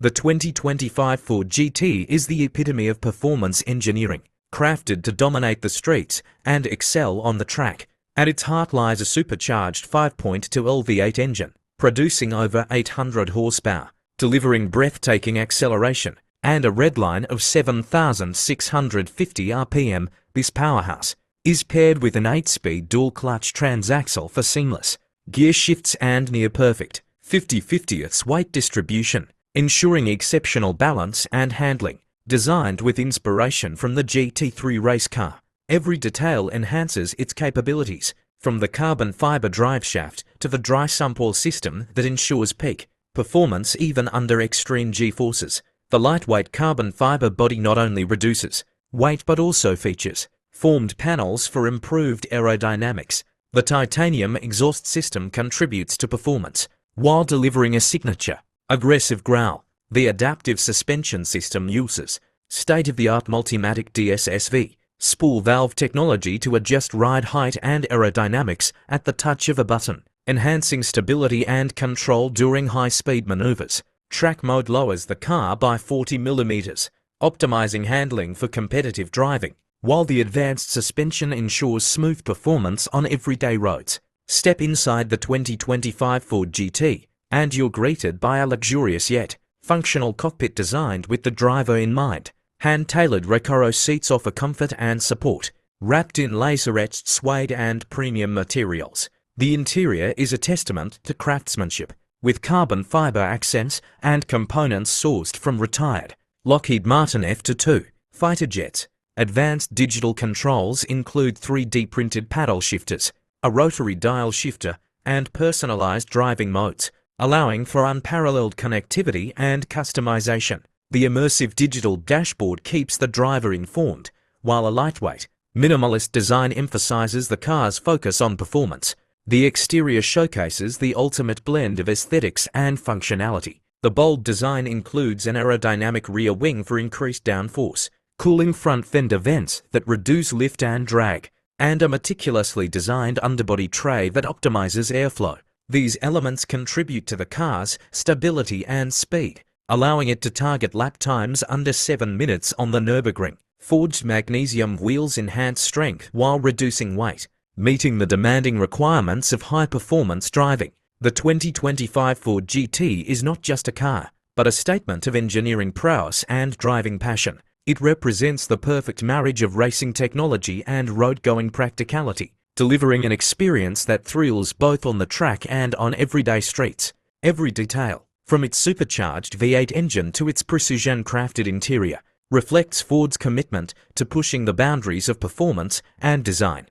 The 2025 Ford GT is the epitome of performance engineering, crafted to dominate the streets and excel on the track. At its heart lies a supercharged 5.2L V8 engine, producing over 800 horsepower, delivering breathtaking acceleration, and a redline of 7,650 RPM. This powerhouse is paired with an 8-speed dual-clutch transaxle for seamless gear shifts and near-perfect 50/50ths weight distribution, ensuring exceptional balance and handling. Designed with inspiration from the GT3 race car, every detail enhances its capabilities, from the carbon fiber driveshaft to the dry sump wall system that ensures peak performance even under extreme G-forces. The lightweight carbon fiber body not only reduces weight but also features formed panels for improved aerodynamics. The titanium exhaust system contributes to performance while delivering a signature aggressive growl. The adaptive suspension system uses state-of-the-art Multimatic DSSV spool valve technology to adjust ride height and aerodynamics at the touch of a button, enhancing stability and control during high-speed maneuvers. Track mode lowers the car by 40mm, optimizing handling for competitive driving, while the advanced suspension ensures smooth performance on everyday roads. Step inside the 2025 Ford GT, and you're greeted by a luxurious yet functional cockpit designed with the driver in mind. Hand-tailored RECARO seats offer comfort and support, wrapped in laser-etched suede and premium materials. The interior is a testament to craftsmanship, with carbon fiber accents and components sourced from retired Lockheed Martin F-22 fighter jets. Advanced digital controls include 3D printed paddle shifters, a rotary dial shifter, and personalized driving modes, allowing for unparalleled connectivity and customization. The immersive digital dashboard keeps the driver informed, while a lightweight, minimalist design emphasizes the car's focus on performance. The exterior showcases the ultimate blend of aesthetics and functionality. The bold design includes an aerodynamic rear wing for increased downforce, cooling front fender vents that reduce lift and drag, and a meticulously designed underbody tray that optimizes airflow. These elements contribute to the car's stability and speed, allowing it to target lap times under 7 minutes on the Nürburgring. Forged magnesium wheels enhance strength while reducing weight, meeting the demanding requirements of high-performance driving. The 2025 Ford GT is not just a car, but a statement of engineering prowess and driving passion. It represents the perfect marriage of racing technology and road-going practicality, delivering an experience that thrills both on the track and on everyday streets. Every detail, from its supercharged V8 engine to its precision-crafted interior, reflects Ford's commitment to pushing the boundaries of performance and design.